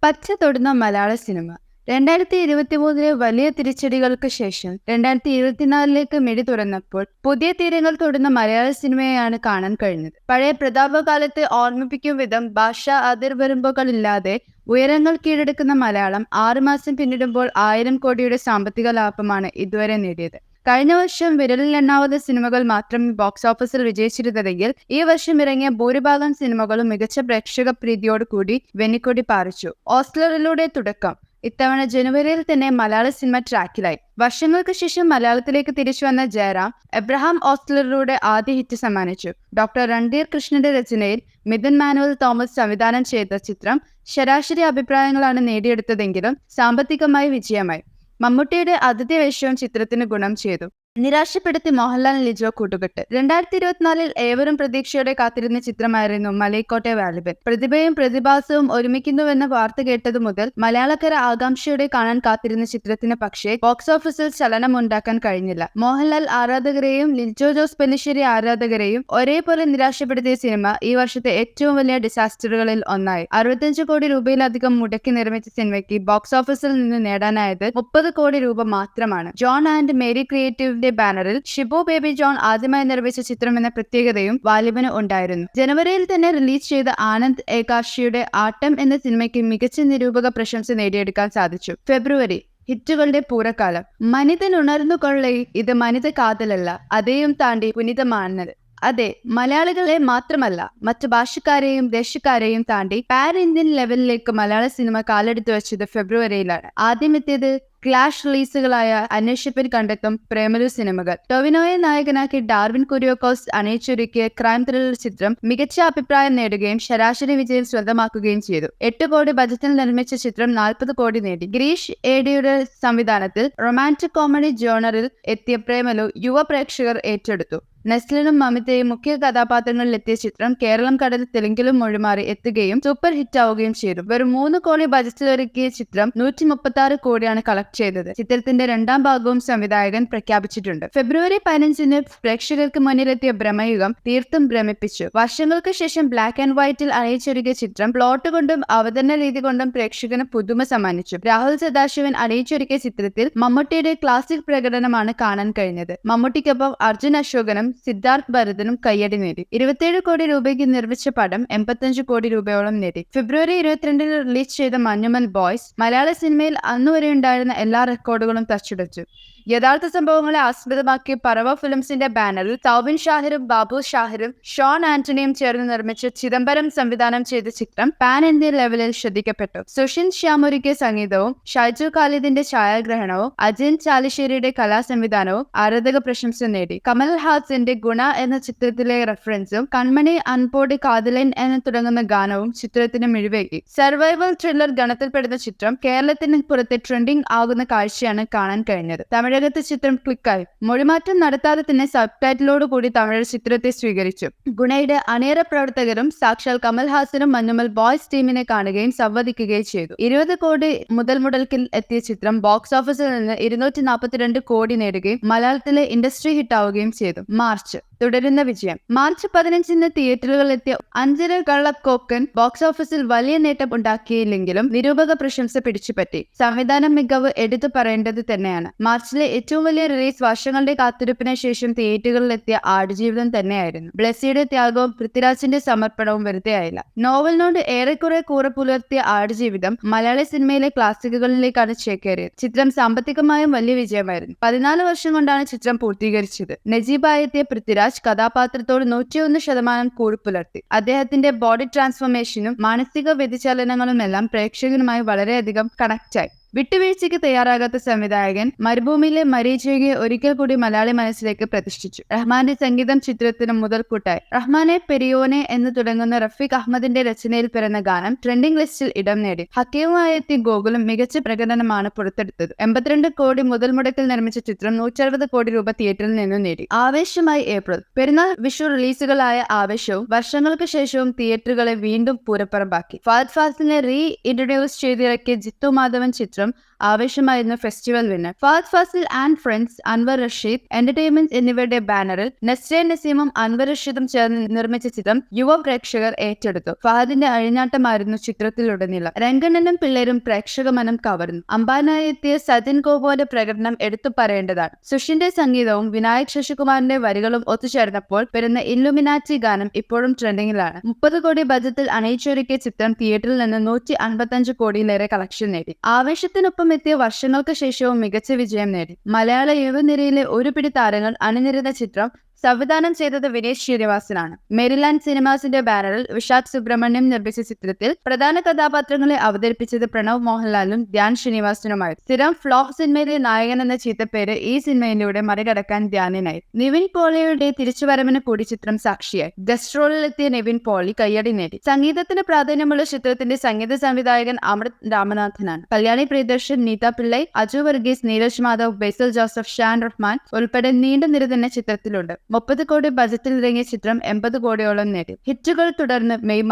പച്ച തൊടുന്ന മലയാള സിനിമ 2023 വലിയ തിരിച്ചടികൾക്ക് ശേഷം 2024 മിഴി തുറന്നപ്പോൾ പുതിയ തീരങ്ങൾ തൊടുന്ന മലയാള സിനിമയെയാണ് കാണാൻ കഴിഞ്ഞത്. പഴയ പ്രതാപകാലത്തെ ഓർമ്മിപ്പിക്കും വിധം ഭാഷാ അതിർവരമ്പുകളില്ലാതെ ഉയരങ്ങൾ കീഴടക്കുന്ന മലയാളം 6 മാസം പിന്നിടുമ്പോൾ 1000 കോടിയുടെ സാമ്പത്തിക ലാഭമാണ് ഇതുവരെ നേടിയത്. കഴിഞ്ഞ വർഷം വിരലിലെണ്ണാവുന്ന സിനിമകൾ മാത്രം ബോക്സ് ഓഫീസിൽ വിജയിച്ചിരുന്നതെങ്കിൽ ഈ വർഷം ഇറങ്ങിയ ഭൂരിഭാഗം സിനിമകളും മികച്ച പ്രേക്ഷക പ്രീതിയോടുകൂടി വെന്നിക്കൊടി പാറിച്ചു. ഓസ്ലറിലൂടെ തുടക്കം. ഇത്തവണ ജനുവരിയിൽ തന്നെ മലയാള സിനിമ ട്രാക്കിലായി. വർഷങ്ങൾക്ക് ശേഷം മലയാളത്തിലേക്ക് തിരിച്ചുവന്ന ജയറാം എബ്രഹാം ഓസ്ലറിലൂടെ ആദ്യ ഹിറ്റ് സമ്മാനിച്ചു. ഡോക്ടർ രൺധീർ കൃഷ്ണന്റെ രചനയിൽ മിഥുൻ മാനുവൽ തോമസ് സംവിധാനം ചെയ്ത ചിത്രം ശരാശരി അഭിപ്രായങ്ങളാണ് നേടിയെടുത്തതെങ്കിലും സാമ്പത്തികമായി വിജയമായി. മമ്മൂട്ടിയുടെ അതിഥി വേഷവും ചിത്രത്തിന് ഗുണം ചെയ്തു. നിരാശപ്പെടുത്തി മോഹൻലാൽ ലിജോ കൂട്ടുകെട്ട്. 2024 ഏവരും പ്രതീക്ഷയോടെ കാത്തിരുന്ന ചിത്രമായിരുന്നു മലൈക്കോട്ടെ വാലിബൻ. പ്രതിഭയും പ്രതിഭാസവും ഒരുമിക്കുന്നുവെന്ന വാർത്ത കേട്ടതു മുതൽ മലയാളക്കര ആകാംക്ഷയോടെ കാണാൻ കാത്തിരുന്ന ചിത്രത്തിന് പക്ഷേ ബോക്സ് ഓഫീസിൽ ചലനമുണ്ടാക്കാൻ കഴിഞ്ഞില്ല. മോഹൻലാൽ ആരാധകരെയും ലിജോ ജോസ് പെല്ലിശ്ശേരി ആരാധകരെയും ഒരേപോലെ നിരാശപ്പെടുത്തിയ സിനിമ ഈ വർഷത്തെ ഏറ്റവും വലിയ ഡിസാസ്റ്ററുകളിൽ ഒന്നായി. 65 കോടി രൂപയിലധികം മുടക്കി നിർമ്മിച്ച സിനിമയ്ക്ക് ബോക്സ് ഓഫീസിൽ നിന്ന് നേടാനായത് 30 കോടി രൂപ മാത്രമാണ്. ജോൺ ആൻഡ് മേരി ക്രിയേറ്റീവ് ബാനറിൽ ഷിബു ബേബി ജോൺ ആദ്യമായി നിർമ്മിച്ച ചിത്രം എന്ന പ്രത്യേകതയും വാലിബന് ഉണ്ടായിരുന്നു. ജനുവരിയിൽ തന്നെ റിലീസ് ചെയ്ത ആനന്ദ് ഏകാശിയുടെ ആട്ടം എന്ന സിനിമയ്ക്ക് മികച്ച നിരൂപക പ്രശംസ നേടിയെടുക്കാൻ സാധിച്ചു. ഫെബ്രുവരി ഹിറ്റുകളുടെ പൂരക്കാലം. മനിതൻ ഉണർന്നുകൊള്ളേ, ഇത് മനിത കാതലല്ല, അതേയും താണ്ടി പുനിതമാണെന്നത്. അതെ, മലയാളികളെ മാത്രമല്ല മറ്റു ഭാഷക്കാരെയും ദേശക്കാരെയും താണ്ടി പാൻ ഇന്ത്യൻ ലെവലിലേക്ക് മലയാള സിനിമ കാലെടുത്തു വെച്ചത് ഫെബ്രുവരിയിലാണ്. ആദ്യം എത്തിയത് ക്ലാഷ് റിലീസുകളായ അന്വേഷിപ്പിൻ കണ്ടെത്തും, പ്രേമലു സിനിമകൾ. ടൊവിനോയെ നായകനാക്കി ഡാർവിൻ കുര്യാക്കോസ് അണിയിച്ചൊരുക്കിയ ക്രൈം ത്രില്ലർ ചിത്രം മികച്ച അഭിപ്രായം നേടുകയും ശരാശരി വിജയം സ്വന്തമാക്കുകയും ചെയ്തു. 8 കോടി ബജറ്റിൽ നിർമ്മിച്ച ചിത്രം 40 കോടി നേടി. ഗിരീഷ് ഏടിയുടെ സംവിധാനത്തിൽ റൊമാൻറ്റിക് കോമഡി ജോണറിൽ എത്തിയ പ്രേമലു യുവ പ്രേക്ഷകർ ഏറ്റെടുത്തു. നെസ്ലിനും മമിതയും മുഖ്യ കഥാപാത്രങ്ങളിൽ എത്തിയ ചിത്രം കേരളം കടന്ന് തെലുങ്കിലും മൊഴിമാറി എത്തുകയും സൂപ്പർ ഹിറ്റ് ആവുകയും ചെയ്തു. വെറും 3 കോടി ബജറ്റിലൊരുക്കിയ ചിത്രം 136 കോടിയാണ് കളക്ട് ചെയ്തത്. ചിത്രത്തിന്റെ 2ാം ഭാഗവും സംവിധായകൻ പ്രഖ്യാപിച്ചിട്ടുണ്ട്. ഫെബ്രുവരി 15-ന് പ്രേക്ഷകർക്ക് മുന്നിലെത്തിയ ഭ്രമയുഗം തീർത്തും ഭ്രമിപ്പിച്ചു. വർഷങ്ങൾക്ക് ശേഷം ബ്ലാക്ക് ആൻഡ് വൈറ്റിൽ അണിയിച്ചൊരുക്കിയ ചിത്രം പ്ലോട്ട് കൊണ്ടും അവതരണ രീതി കൊണ്ടും പ്രേക്ഷകന് പുതുമ സമ്മാനിച്ചു. രാഹുൽ സദാശിവൻ അണിയിച്ചൊരുക്കിയ ചിത്രത്തിൽ മമ്മൂട്ടിയുടെ ക്ലാസിക് പ്രകടനമാണ് കാണാൻ കഴിഞ്ഞത്. മമ്മൂട്ടിക്കൊപ്പം അർജുൻ അശോകനും സിദ്ധാർത്ഥ് ഭരതനും കയ്യടി നേടി. 27 കോടി രൂപയ്ക്ക് നിർമ്മിച്ച പടം 85 കോടി രൂപയോളം നേടി. ഫെബ്രുവരി 22-ന് റിലീസ് ചെയ്ത മഞ്ഞുമൽ ബോയ്സ് മലയാള സിനിമയിൽ അന്നുവരെ ഉണ്ടായിരുന്ന എല്ലാ റെക്കോർഡുകളും തച്ചുടച്ചു. യഥാർത്ഥ സംഭവങ്ങളെ ആസ്പദമാക്കി പറവ ഫിലിംസിന്റെ ബാനറിൽ തൗബിൻ ഷാഹിറും ബാബു ഷാഹിറും ഷോൺ ആന്റണിയും ചേർന്ന് നിർമ്മിച്ച ചിദംബരം സംവിധാനം ചെയ്ത ചിത്രം പാൻ ഇന്ത്യൻ ലെവലിൽ ശ്രദ്ധിക്കപ്പെട്ടു. സുഷിൻ ശ്യാമൊരുക്കിയ സംഗീതവും ഷൈജു ഖാലിദിന്റെ ഛായാഗ്രഹണവും അജിൻ ചാലിശ്ശേരിയുടെ കലാസംവിധാനവും ആരാധക പ്രശംസ നേടി. കമൽ ഹാസന്റെ ഗുണ എന്ന ചിത്രത്തിലെ റെഫറൻസും കൺമണി അൻപോടി കാതലൻ എന്ന് തുടങ്ങുന്ന ഗാനവും ചിത്രത്തിന് മിഴിവേകി. സർവൈവൽ ത്രില്ലർ ഗണത്തിൽപ്പെടുന്ന ചിത്രം കേരളത്തിന് പുറത്തെ ട്രെൻഡിംഗ് ആകുന്ന കാഴ്ചയാണ് കാണാൻ കഴിഞ്ഞത്. തമിഴകത്ത് ചിത്രം ക്ലിക്കായി. മൊഴിമാറ്റം നടത്താതെ തന്നെ സബ് ടൈറ്റിലോടുകൂടി തമിഴ് ചിത്രത്തെ സ്വീകരിച്ചു. ഗുണയുടെ അണിയറ പ്രവർത്തകരും സാക്ഷാൽ കമൽ ഹാസനും മഞ്ഞുമൽ ബോയ്സ് ടീമിനെ കാണുകയും സംവദിക്കുകയും ചെയ്തു. 20 കോടി മുതൽക്കിൽ എത്തിയ ചിത്രം ബോക്സ് ഓഫീസിൽ നിന്ന് 242 കോടി നേടുകയും മലയാളത്തിലെ ഇൻഡസ്ട്രി ഹിറ്റ് ആവുകയും ചെയ്തു. മാർച്ച് തുടരുന്ന വിജയം. മാർച്ച് 15-ന് തിയേറ്ററുകളിലെത്തിയ അഞ്ചര കള്ളക്കോക്കൻ ബോക്സ് ഓഫീസിൽ വലിയ നേട്ടം ഉണ്ടാക്കിയില്ലെങ്കിലും നിരൂപക പ്രശംസ പിടിച്ചുപറ്റി. സംവിധാന മികവ് എടുത്തു പറയേണ്ടത് തന്നെയാണ്. മാർച്ചിലെ ഏറ്റവും വലിയ റിലീസ് വർഷങ്ങളുടെ കാത്തിരിപ്പിന് ശേഷം തിയേറ്ററുകളിലെത്തിയ ആടുജീവിതം തന്നെയായിരുന്നു. ബ്ലെസ്സിയുടെ ത്യാഗവും പൃഥ്വിരാജിന്റെ സമർപ്പണവും വെറുതെയായില്ല. നോവലിനോട് ഏറെക്കുറെ കൂറ പുലർത്തിയ ആടുജീവിതം മലയാള സിനിമയിലെ ക്ലാസിക്കുകളിലേക്കാണ് ചേക്കേറിയത്. ചിത്രം സാമ്പത്തികമായും വലിയ വിജയമായിരുന്നു. 14 വർഷം കൊണ്ടാണ് ചിത്രം പൂർത്തീകരിച്ചത്. നജീബായി എത്തിയ പൃഥ്വിരാജ് കഥാപാത്രത്തോട് 101% കൂറ് പുലർത്തി. അദ്ദേഹത്തിന്റെ ബോഡി ട്രാൻസ്ഫോർമേഷനും മാനസിക വ്യതിചലനങ്ങളും എല്ലാം പ്രേക്ഷകനുമായി വളരെയധികം കണക്റ്റായി. വിട്ടുവീഴ്ചയ്ക്ക് തയ്യാറാകാത്ത സംവിധായകൻ മരുഭൂമിയിലെ മരീചികയെ ഒരിക്കൽ കൂടി മലയാളി മനസ്സിലേക്ക് പ്രതിഷ്ഠിച്ചു. റഹ്മാന്റെ സംഗീതം ചിത്രത്തിന് മുതൽക്കൂട്ടായി. റഹ്മാനെ പെരിയോനെ എന്ന് തുടങ്ങുന്ന റഫീഖ് അഹമ്മദിന്റെ രചനയിൽ പിറന്ന ഗാനം ട്രെൻഡിംഗ് ലിസ്റ്റിൽ ഇടം നേടി. ഹക്കീമുമായി എത്തിയ ഗോകുലം മികച്ച പ്രകടനമാണ് പുറത്തെടുത്തത്. 82 കോടി മുതൽ മുടക്കിൽ നിർമ്മിച്ച ചിത്രം 160 കോടി രൂപ തിയേറ്ററിൽ നിന്നും നേടി. ആവേശമായി ഏപ്രിൽ. പെരുന്നാൾ വിഷു റിലീസുകളായ ആവേശവും വർഷങ്ങൾക്ക് ശേഷവും തിയേറ്ററുകളെ വീണ്ടും പൂരപ്പറമ്പാക്കി. ഫഹദ് ഫാസിലിനെ റീ ഇൻട്രൊഡ്യൂസ് ചെയ്തിറക്കിയ ജിത്തു മാധവൻ ചിത്രം ചിത്രം ആവേശമായിരുന്നു festival winner. Fahadh Faasil and friends, Anwar Rasheed entertainment എന്നിവരുടെ ബാനറിൽ നസ്രിൻ നസീമും അൻവർ റഷീദും ചേർന്ന് നിർമ്മിച്ച ചിത്രം യുവ പ്രേക്ഷകർ ഏറ്റെടുത്തു. ഫഹദിന്റെ അഴിഞ്ഞാട്ടമായിരുന്നു ചിത്രത്തിലുടനീളം. രംഗണ്ണനും പിള്ളേരും പ്രേക്ഷക മനം കവർന്നു. അമ്പാനായി എത്തിയ സതിൻ ഗോപുവിന്റെ പ്രകടനം എടുത്തു പറയേണ്ടതാണ്. സുഷിന്റെ സംഗീതവും വിനായക് ശശികുമാറിന്റെ വരികളും ഒത്തുചേർന്നപ്പോൾ വരുന്ന ഇല്ലുമിനാറ്റി ഗാനം ഇപ്പോഴും ട്രെൻഡിങ്ങിലാണ്. 30 കോടി ബജറ്റിൽ അണിയിച്ചൊരുക്കിയ ചിത്രം തിയേറ്ററിൽ നിന്ന് 155 കോടിയിലേറെ കളക്ഷൻ നേടി. ആവേശത്തിനൊപ്പം എത്തിയ വർഷങ്ങൾക്ക് ശേഷവും മികച്ച വിജയം നേടി. മലയാള യുവനിരയിലെ ഒരു പിടി താരങ്ങൾ അണിനിരുന്ന ചിത്രം സംവിധാനം ചെയ്തത് വിനീത് ശ്രീനിവാസനാണ്. മെരിലാൻഡ് സിനിമാസിന്റെ ബാനറിൽ വിശാഖ് സുബ്രഹ്മണ്യം നിർമ്മിച്ച ചിത്രത്തിൽ പ്രധാന കഥാപാത്രങ്ങളെ അവതരിപ്പിച്ചത് പ്രണവ് മോഹൻലാലും ധ്യാൻ ശ്രീനിവാസനുമായിരുന്നു. സ്ഥിരം ഫ്ലോപ്പ് സിനിമയിലെ നായകൻ എന്ന ചീത്തപ്പേര് ഈ സിനിമയിലൂടെ മറികടക്കാൻ ധ്യാനിനായി. നിവിൻ പോളിയുടെ തിരിച്ചുവരവിന് കൂടി ചിത്രം സാക്ഷിയായി. ഗസ്റ്റ് റോളിലെത്തിയ നിവിൻ പോളി കയ്യടി നേടി. സംഗീതത്തിന് പ്രാധാന്യമുള്ള ചിത്രത്തിന്റെ സംഗീത സംവിധായകൻ അമൃത് രാമനാഥനാണ്. കല്യാണി പ്രിയദർശൻ, നീത പിള്ളൈ, അജു വർഗീസ്, നീരജ് മാധവ്, ബേസിൽ ജോസഫ്, ഷാൻ റഹ്മാൻ ഉൾപ്പെടെ നീണ്ട നിര തന്നെ ചിത്രത്തിലുണ്ട്. 30 കോടി ബജറ്റിൽ ഇറങ്ങിയ ചിത്രം 80 കോടിയോളം നേടി. ഹിറ്റുകൾ തുടർന്ന് മെയ്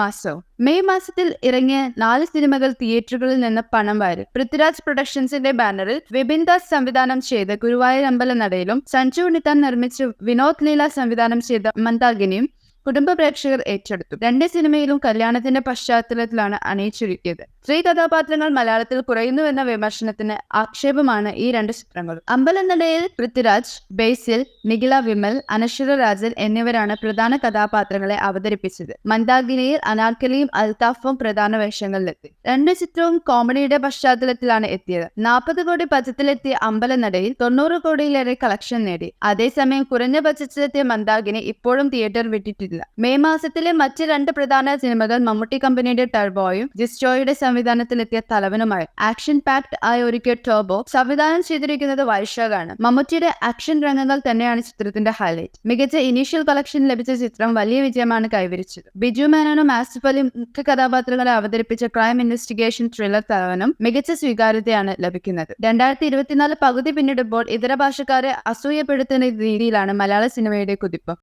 മാസത്തിൽ ഇറങ്ങിയ 4 സിനിമകൾ തിയേറ്ററുകളിൽ നിന്ന് പണം വാരി. പൃഥ്വിരാജ് പ്രൊഡക്ഷൻസിന്റെ ബാനറിൽ വിപിൻ ദാസ് സംവിധാനം ചെയ്ത ഗുരുവായൂർ അമ്പലനടയിലും സഞ്ജു ഉണ്ണിത്താൻ നിർമ്മിച്ച് വിനോദ് ലീല സംവിധാനം ചെയ്ത മന്ദാകിനിയും കുടുംബ പ്രേക്ഷകർ ഏറ്റെടുത്തു. 2 സിനിമയിലും കല്യാണത്തിന്റെ പശ്ചാത്തലത്തിലാണ് അണിയിച്ചൊരുക്കിയത്. സ്ത്രീ കഥാപാത്രങ്ങൾ മലയാളത്തിൽ കുറയുന്നുവെന്ന വിമർശനത്തിന് ആക്ഷേപമാണ് ഈ 2 ചിത്രങ്ങളും. അമ്പലനടയിൽ പൃഥ്വിരാജ്, ബേസിൽ, നിഖില വിമൽ, അനശ്വര രാജൻ എന്നിവരാണ് പ്രധാന കഥാപാത്രങ്ങളെ അവതരിപ്പിച്ചത്. മന്ദാകിനിയിൽ അനാർക്കലിയും അൽത്താഫും പ്രധാന വേഷങ്ങളിലെത്തി. 2 ചിത്രവും കോമഡിയുടെ പശ്ചാത്തലത്തിലാണ് എത്തിയത്. 40 കോടി ബജറ്റിലെത്തിയ അമ്പലനടയിൽ 90 കോടിയിലേറെ കളക്ഷൻ നേടി. അതേസമയം കുറഞ്ഞ ബജറ്റിലെത്തിയ മന്ദാകിനി ഇപ്പോഴും തിയേറ്റർ വിട്ടിട്ടില്ല. മെയ് മാസത്തിലെ മറ്റ് 2 പ്രധാന സിനിമകൾ മമ്മൂട്ടി കമ്പനിയുടെ ടർബോയും ജിസ്റ്റോയുടെ സംവിധാനത്തിലെത്തിയ തലവനുമായി. ആക്ഷൻ പാക്ഡ് ആയി ഒരുക്കിയ ടർബോ സംവിധാനം ചെയ്തിരിക്കുന്നത് വൈശാഖാണ്. മമ്മൂട്ടിയുടെ ആക്ഷൻ രംഗങ്ങൾ തന്നെയാണ് ചിത്രത്തിന്റെ ഹൈലൈറ്റ്. മികച്ച ഇനീഷ്യൽ കളക്ഷൻ ലഭിച്ച ചിത്രം വലിയ വിജയമാണ് കൈവരിച്ചത്. ബിജു മേനോനും ആസിഫ് അലിയും മുഖ്യ കഥാപാത്രങ്ങളെ അവതരിപ്പിച്ച ക്രൈം ഇൻവെസ്റ്റിഗേഷൻ ത്രില്ലർ തലവനും മികച്ച സ്വീകാര്യതയാണ് ലഭിക്കുന്നത്. 2024 പകുതി പിന്നിടുമ്പോൾ ഇതര ഭാഷക്കാരെ അസൂയപ്പെടുത്തുന്ന രീതിയിലാണ് മലയാള സിനിമയുടെ കുതിപ്പ്.